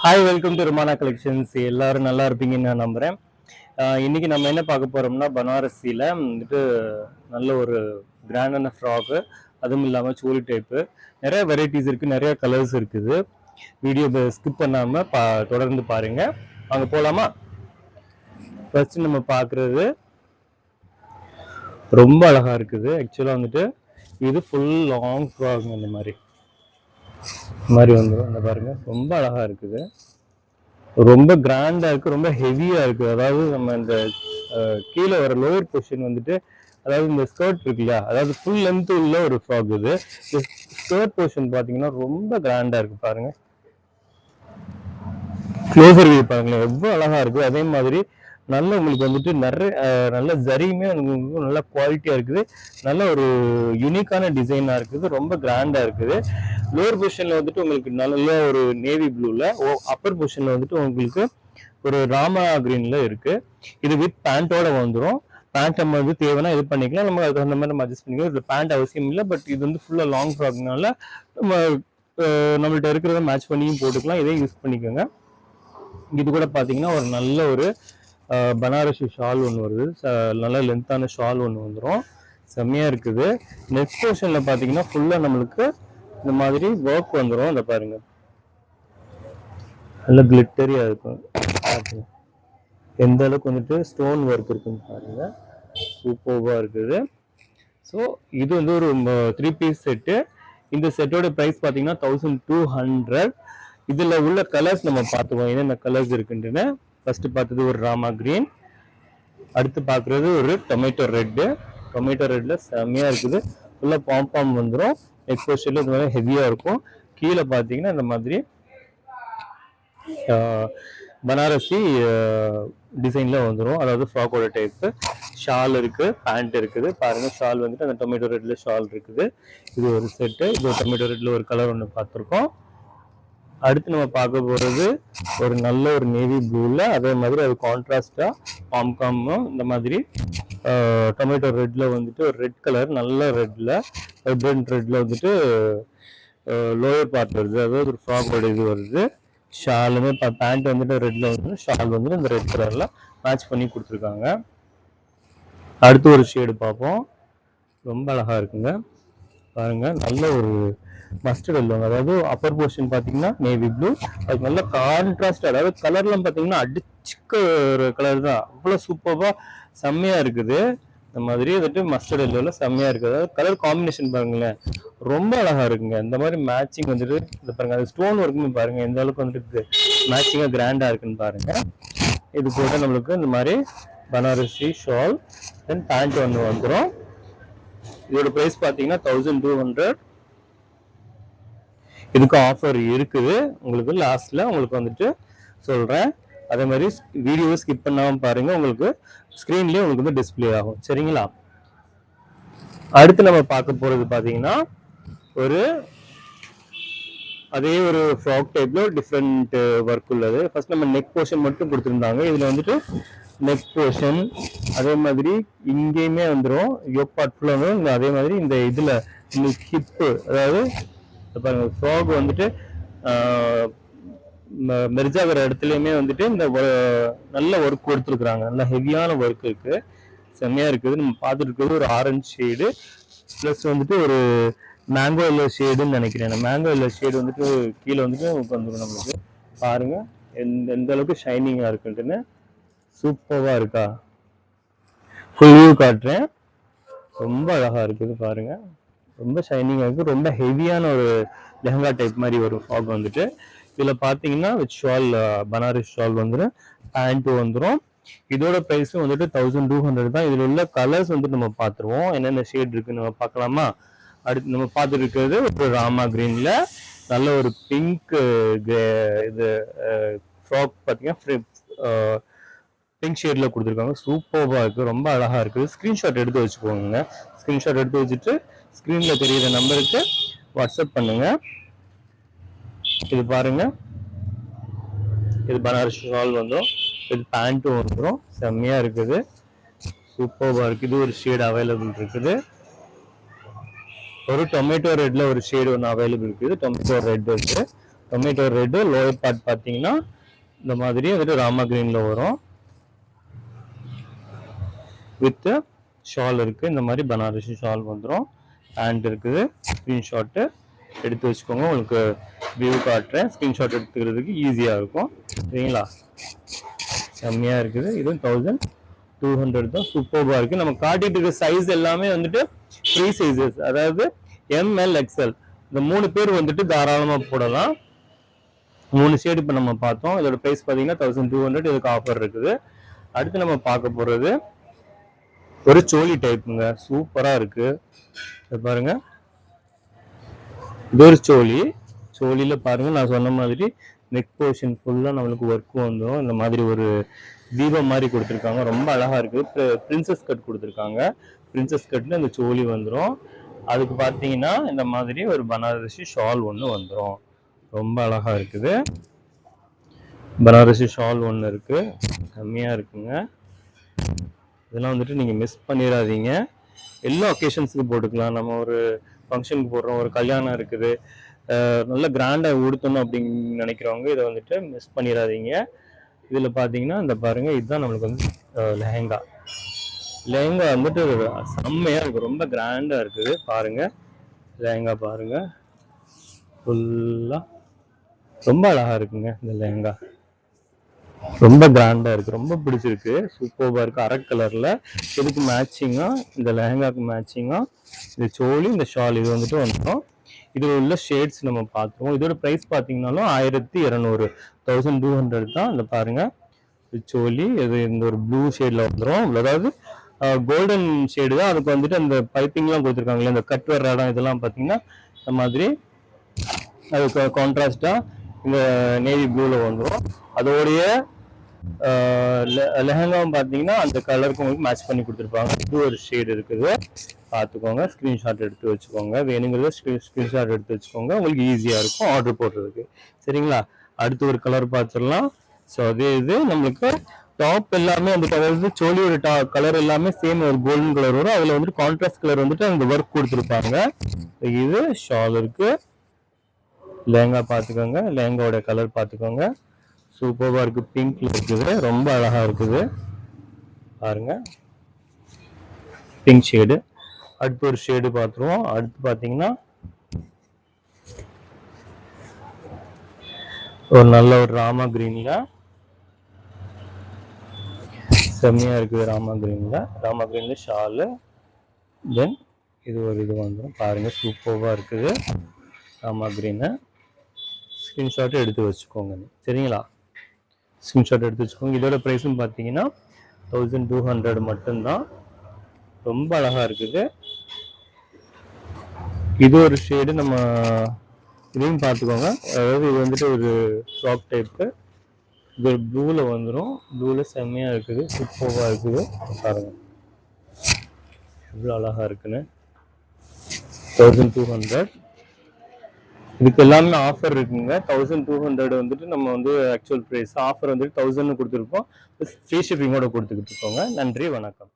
Hi, welcome to Rumana collections. எல்லாரும் நல்லா இருப்பீங்கன்னு நான் நம்புறேன். இன்னைக்கு நம்ம என்ன பார்க்க போறோம்னா, பனாரசியில வந்துட்டு நல்ல ஒரு கிராண்டான ஃப்ராக்கு, அதுவும் இல்லாமல் சோலி டைப்பு நிறைய வெரைட்டிஸ் இருக்கு, நிறைய கலர்ஸ் இருக்குது. வீடியோ ஸ்கிப் பண்ணாம தொடர்ந்து பாருங்க. அங்கே போலாமா? ஃபர்ஸ்ட் நம்ம பார்க்குறது ரொம்ப அழகா இருக்குது. ஆக்சுவலாக வந்துட்டு இது ஃபுல் லாங் ஃப்ராக். இந்த மாதிரி வந்துடும். இந்த பாருங்க, ரொம்ப அழகா இருக்குது, ரொம்ப கிராண்டா இருக்கு, ரொம்ப ஹெவியா இருக்கு. அதாவது நம்ம இந்த கீழே வர லோயர் பொசிஷன் வந்துட்டு, அதாவது இந்த ஸ்கர்ட் இருக்கு இல்லையா, அதாவது ஃபுல் லென்த் உள்ள ஒரு ஃப்ராக் இது. ஸ்கர்ட் பொசிஷன் பாத்தீங்கன்னா ரொம்ப கிராண்டா இருக்கு. பாருங்க, க்ளோசர் வியூ பாருங்களேன், எவ்வளவு அழகா இருக்கு. அதே மாதிரி நல்ல உங்களுக்கு வந்துட்டு நிறைய நல்ல ஜரியுமே உங்களுக்கு நல்ல குவாலிட்டியா இருக்குது. நல்ல ஒரு யூனிக்கான டிசைனா இருக்குது, ரொம்ப கிராண்டா இருக்குது. லோவர் பொசிஷன்ல வந்துட்டு உங்களுக்கு நல்ல ஒரு நேவி ப்ளூல, அப்பர் பொசிஷன்ல வந்துட்டு உங்களுக்கு ஒரு ராமா கிரீன்ல இருக்கு. இது வித் பேண்டோட வந்துடும். பேண்ட் நம்ம வந்து தேவைன்னா இது பண்ணிக்கலாம், நம்ம அதுக்கு அந்த மாதிரி நம்ம அட்ஜஸ்ட் பண்ணிக்கலாம். இது பேண்ட் அவசியம் இல்லை, பட் இது வந்து ஃபுல்லா லாங் ஃப்ராக்னால நம்ம நம்மள்ட்ட இருக்கிறத மேட்ச் பண்ணியும் போட்டுக்கலாம். இதையும் யூஸ் பண்ணிக்கோங்க. இது கூட பாத்தீங்கன்னா ஒரு நல்ல ஒரு பனாரசி ஷால் ஒன்று வருது, நல்ல லென்த்தான ஷால் ஒன்று வந்துடும், செம்மையா இருக்குது. நெக்ஸ்ட் போர்ஷன்ல பாத்தீங்கன்னா ஃபுல்லா நம்மளுக்கு இந்த மாதிரி ஒர்க் வந்துடும். இந்த பாருங்க, நல்ல கிளிட்டரியா இருக்கும். எந்த அளவுக்கு வந்துட்டு ஸ்டோன் ஒர்க் இருக்குன்னு பாருங்க, சூப்பர்வா இருக்குது. ஸோ இது வந்து ஒரு 3 பீஸ் செட்டு. இந்த செட்டோட ப்ரைஸ் பார்த்தீங்கன்னா 1200. இதில் உள்ள கலர்ஸ் நம்ம பார்த்துவோம், என்னென்ன கலர்ஸ் இருக்குன்ட்டுன்னு. ஃபர்ஸ்ட் பார்த்தது ஒரு ராமா கிரீன், அடுத்து பார்க்குறது ஒரு டொமேட்டோ ரெட்டு. டொமேட்டோ ரெட்டில் செம்மையாக இருக்குது, ஃபுல்லாக பாம் வந்துடும். நெக்ஸ்ட் போர்ஷனில் இது மாதிரி ஹெவியாக இருக்கும். கீழே பார்த்தீங்கன்னா இந்த மாதிரி பனாரசி டிசைன்ல வந்துடும், அதாவது ஃப்ராக்கோட டைப்பு. ஷால் இருக்கு, பேண்ட் இருக்குது. பாருங்க, ஷால் வந்துட்டு அந்த டொமேட்டோ ரெட்ல ஷால் இருக்குது. இது ஒரு செட்டு. இது ஒரு டொமேட்டோ ரெட்ல ஒரு கலர் ஒன்று பார்த்துருக்கோம். அடுத்து நம்ம பார்க்க போறது ஒரு நல்ல ஒரு நேவி ப்ளூல, அதே மாதிரி அது கான்ட்ராஸ்டா பாம்காமும் இந்த மாதிரி டொமேட்டோ ரெட்ல வந்துட்டு ஒரு ரெட் கலர், நல்ல ரெட்ல வைப்ரண்ட் ரெட்ல வந்துட்டு லோயர் பார்ட் வருது, அதாவது ஒரு ஃப்ராக்கோட இது வருது. ஷாலுமே பேண்ட் வந்துட்டு ரெட்ல வந்து, ஷால் வந்துட்டு இந்த ரெட் கலர்ல மேட்ச் பண்ணி கொடுத்துருக்காங்க. அடுத்து ஒரு ஷேடு பார்ப்போம், ரொம்ப அழகா இருக்குங்க. பாருங்க, நல்ல ஒரு மஸ்டர்ட் எல்லோ, அதாவது அப்பர் போர்ஷன் பார்த்தீங்கன்னா நேவி ப்ளூ, அதுக்கு நல்ல கான்ட்ராஸ்ட், அதாவது கலர்லாம் பார்த்தீங்கன்னா அடிச்சுக்க ஒரு கலர் தான், அவ்வளோ சூப்பராக செம்மையா இருக்குது. இந்த மாதிரி வந்துட்டு மஸ்டர்ட் எல்லோல செம்மையா இருக்குது. அதாவது கலர் காம்பினேஷன் பாருங்களேன், ரொம்ப அழகா இருக்குங்க. இந்த மாதிரி மேட்சிங் வந்துட்டு இந்த பாருங்க, அது ஸ்டோன் ஒர்க்குமே பாருங்க எந்த அளவுக்கு வந்துட்டு மேட்சிங்கா கிராண்டா இருக்குன்னு பாருங்க. இது கூட நம்மளுக்கு இந்த மாதிரி பனாரசி ஷால், தென் பேண்ட் ஒன்று வந்துடும். இதோட பிரைஸ் பார்த்தீங்கன்னா 1200. இதுக்கு ஆஃபர் இருக்குது, உங்களுக்கு லாஸ்ட்ல உங்களுக்கு வந்துட்டு சொல்றேன். அதே மாதிரி வீடியோவை ஸ்கிப் பண்ணாம பாருங்க, உங்களுக்கு ஸ்கிரீன்லயே உங்களுக்கு வந்து டிஸ்பிளே ஆகும். சரிங்களா? அடுத்து நம்ம பார்க்க போறது பாத்தீங்கன்னா ஒரு அதே ஒரு ஃப்ராக் டைப்ல டிஃப்ரெண்ட் ஒர்க் உள்ளது. ஃபர்ஸ்ட் நம்ம நெக் போர்ஷன் மட்டும் கொடுத்துருந்தாங்க. இதுல வந்துட்டு நெக் போர்ஷன், அதே மாதிரி இங்கேயுமே வந்துடும், யோக் பார்ட் ஃபுல்லாக வந்துடும். அதே மாதிரி இந்த இதுல இந்த ஹிப்பு, அதாவது பாருங்க ஃப்ராக் வந்துட்டு மெர்ஜ் ஆகிற இடத்துலையுமே வந்துட்டு இந்த நல்ல ஒர்க் கொடுத்துருக்குறாங்க, நல்ல ஹெவியான ஒர்க் இருக்கு, செம்மையா இருக்குது. நம்ம பார்த்துட்டு இருக்கிறது ஒரு ஆரஞ்சு ஷேடு ப்ளஸ் வந்துட்டு ஒரு மேங்கோ எல்லோ ஷேடுன்னு நினைக்கிறேன். மேங்கோ எல்லோ ஷேடு வந்துட்டு கீழே வந்துட்டு வந்துடும் நம்மளுக்கு. பாருங்க எந்த அளவுக்கு ஷைனிங்கா இருக்குன்ட்டுன்னு, சூப்பராக இருக்கா. ஃபுல் வியூ காட்டுறேன், ரொம்ப அழகா இருக்குது பாருங்க, ரொம்ப ஷைனிங்கா இருக்கு. ரொம்ப ஹெவியான ஒரு லெஹங்கா டைப் மாதிரி ஒரு ஃப்ராக் வந்துட்டு. இதுல பாத்தீங்கன்னா வித் ஷால், பனாரஸ் ஷால் வந்துடும், பேண்ட் வந்துடும். இதோட பிரைஸும் வந்துட்டு 1200 தான். இதுல உள்ள கலர்ஸ் வந்துட்டு நம்ம பார்த்துருவோம், என்னென்ன ஷேட் இருக்குன்னு நம்ம பார்க்கலாமா? அடுத்து நம்ம பார்த்துட்டு இருக்கிறது ஒரு ராமா கிரீன்ல நல்ல ஒரு பிங்க் இது ஃப்ராக் பார்த்தீங்கன்னா பிங்க் ஷேட்ல கொடுத்துருக்காங்க. சூப்பராக இருக்கு, ரொம்ப அழகா இருக்கு. ஸ்கிரீன்ஷாட் எடுத்து வச்சுக்கோங்க. ஸ்கிரீன்ஷாட் எடுத்து வச்சுட்டு ஸ்கிரீன்ல தெரியுற நம்பருக்கு வாட்ஸ்அப் பண்ணுங்க. இது பாருங்க, இது பனாரஸ் ஷால் வந்துடும், இது பேண்ட்டும் வந்துடும், செம்மையா இருக்குது, சூப்பராக இருக்கு. இது ஒரு ஷேட் அவைலபிள் இருக்குது. ஒரு டொமேட்டோ ரெட்ல ஒரு ஷேடு ஒன்று அவைலபிள் இருக்குது, டொமேட்டோ ரெட் இருக்கு. டொமேட்டோ ரெட்டு லோயர் பார்ட் பார்த்தீங்கன்னா இந்த மாதிரி வந்துட்டு ராமா கிரீன்ல வரும். வித் ஷால் இருக்கு. இந்த மாதிரி பனாரசி ஷால் வந்துடும். பேண்ட் இருக்குது. ஸ்க்ரீன்ஷாட்டு எடுத்து வச்சுக்கோங்க. உங்களுக்கு வியூ காட்டுறேன். ஸ்க்ரீன்ஷாட் எடுத்துக்கிறதுக்கு ஈஸியாக இருக்கும். சரிங்களா? செம்மையாக இருக்குது. இது 1200 தான். சூப்பராக இருக்குது. நம்ம காட்டிட்டு இருக்க சைஸ் எல்லாமே வந்துட்டு ஃப்ரீ சைஸஸ், அதாவது எம்எல் எக்ஸ்எல் இந்த 3 பேர் வந்துட்டு தாராளமாக போடலாம். 3 ஷேடு இப்போ நம்ம பார்த்தோம். இதோட ப்ரைஸ் பார்த்தீங்கன்னா 1200. இதுக்கு ஆஃபர் இருக்குது. அடுத்து நம்ம பார்க்க போகிறது ஒரு சோலி டைப்புங்க. சூப்பராக இருக்கு. இது பாருங்க, இது ஒரு சோலி. சோலியில் பாருங்க, நான் சொன்ன மாதிரி நெக் போர்ஷன் ஃபுல்லாக நம்மளுக்கு ஒர்க் வந்துடும். இந்த மாதிரி ஒரு தீபம் மாதிரி கொடுத்துருக்காங்க. ரொம்ப அழகாக இருக்குது. பிரின்சஸ் கட் கொடுத்துருக்காங்க. பிரின்சஸ் கட்டில் இந்த சோலி வந்துடும். அதுக்கு பார்த்தீங்கன்னா இந்த மாதிரி ஒரு பனாரசி ஷால் ஒன்று வந்துடும். ரொம்ப அழகாக இருக்குது. பனாரசி ஷால் ஒன்று இருக்குது. கம்மியாக இருக்குங்க. இதெல்லாம் வந்துட்டு நீங்கள் மிஸ் பண்ணிடாதீங்க. எல்லா ஒகேஷன்ஸுக்கு போட்டுக்கலாம். நம்ம ஒரு ஃபங்க்ஷனுக்கு போடுறோம், ஒரு கல்யாணம் இருக்குது, நல்ல கிராண்டாக உடுத்தணும் அப்படின்னு நினைக்கிறவங்க இதை வந்துட்டு மிஸ் பண்ணிடாதீங்க. இதில் பார்த்தீங்கன்னா இந்த பாருங்கள், இதுதான் நம்மளுக்கு வந்து லெஹெங்கா. லெஹெங்கா வந்துட்டு செம்மையாக இருக்குது. ரொம்ப கிராண்டாக இருக்குது. பாருங்கள் லெஹெங்கா பாருங்கள், ஃபுல்லாக ரொம்ப அழகாக இருக்குங்க. இந்த லெஹெங்கா ரொம்ப கிராண்டாக இருக்குது. ரொம்ப பிடிச்சிருக்கு. சூப்பராக இருக்குது. அரக் கலரில் இதுக்கு மேட்சிங்காக, இந்த லெஹெங்காவுக்கு மேட்சிங்காக இந்த சோலி, இந்த ஷால் இது வந்துட்டு வந்துடும். இதில் உள்ள ஷேட்ஸ் நம்ம பார்த்துருவோம். இதோட ப்ரைஸ் பார்த்தீங்கன்னாலும் 1200, 1200 தான். இந்த பாருங்கள், சோலி இது இந்த ஒரு ப்ளூ ஷேடில் வந்துடும். அதாவது கோல்டன் ஷேடு தான். அதுக்கு வந்துட்டு அந்த பைப்பிங்லாம் கொடுத்துருக்காங்களே, இந்த கட் வர்ற இடம் இதெல்லாம் பார்த்தீங்கன்னா இந்த மாதிரி அதுக்கு கான்ட்ராஸ்டாக இந்த நேவி ப்ளூவில் வந்துடும். அதோடைய லெஹங்காவும் பார்த்தீங்கன்னா அந்த கலருக்கு உங்களுக்கு மேட்ச் பண்ணி கொடுத்துருப்பாங்க. இது ஒரு ஷேடு இருக்குது, பார்த்துக்கோங்க. ஸ்க்ரீன்ஷாட் எடுத்து வச்சுக்கோங்க. வேணுங்கிறத ஸ்க்ரீன்ஷாட் எடுத்து வச்சுக்கோங்க. உங்களுக்கு ஈஸியாக இருக்கும் ஆர்டர் போடுறதுக்கு. சரிங்களா? அடுத்து ஒரு கலர் பார்த்துடலாம். ஸோ அதே இது நம்மளுக்கு டாப் எல்லாமே வந்துட்டு, அதாவது சோழியோட கலர் எல்லாமே சேம் ஒரு கோல்டன் கலர் வரும். அதில் வந்துட்டு கான்ட்ராஸ்ட் கலர் வந்துட்டு அந்த ஒர்க் கொடுத்துருப்பாங்க. இது ஷால் இருக்கு. லெஹங்கா பார்த்துக்கோங்க. லெஹங்காவோட கலர் பார்த்துக்கோங்க. சூப்பராக இருக்குது. பிங்க்ல இருக்குது. ரொம்ப அழகாக இருக்குது. பாருங்க, பிங்க் ஷேடு. அடுத்து ஒரு ஷேடு பார்த்துருவோம். அடுத்து பார்த்தீங்கன்னா ஒரு நல்ல ஒரு ராமா கிரீன்ல செம்மையாக இருக்குது. ராமா கிரீன்ல ஷாலு. தென் இது ஒரு இது வந்துடும். பாருங்கள், சூப்பராக இருக்குது. ராமா கிரீனு ஸ்க்ரீன்ஷாட் எடுத்து வச்சுக்கோங்க. சரிங்களா? ஸ்க்ரீன்ஷாட் எடுத்து வச்சுக்கோங்க. இதோட ப்ரைஸும் பார்த்தீங்கன்னா 1200 மட்டும்தான். ரொம்ப அழகாக இருக்குது. இது ஒரு ஷேடு. நம்ம இதையும் பார்த்துக்கோங்க. அதாவது இது வந்துட்டு ஒரு ஃப்ராக் டைப்பு. இது ஒரு ப்ளூவில் வந்துடும். ப்ளூவில் செம்மையாக இருக்குது. சூப்பராக இருக்குது. பாருங்கள் எவ்வளோ அழகாக இருக்குன்னு. 1200. இதுக்கு எல்லாமே ஆஃபர் இருக்குங்க. 1200 வந்துட்டு நம்ம வந்து ஆக்சுவல் ப்ரைஸ். ஆஃபர் வந்துட்டு 1000 கொடுத்துருப்போம். ஃப்ரீ ஷிப்பிங்கோட கொடுத்துக்கிட்டு இருக்கோங்க. நன்றி, வணக்கம்.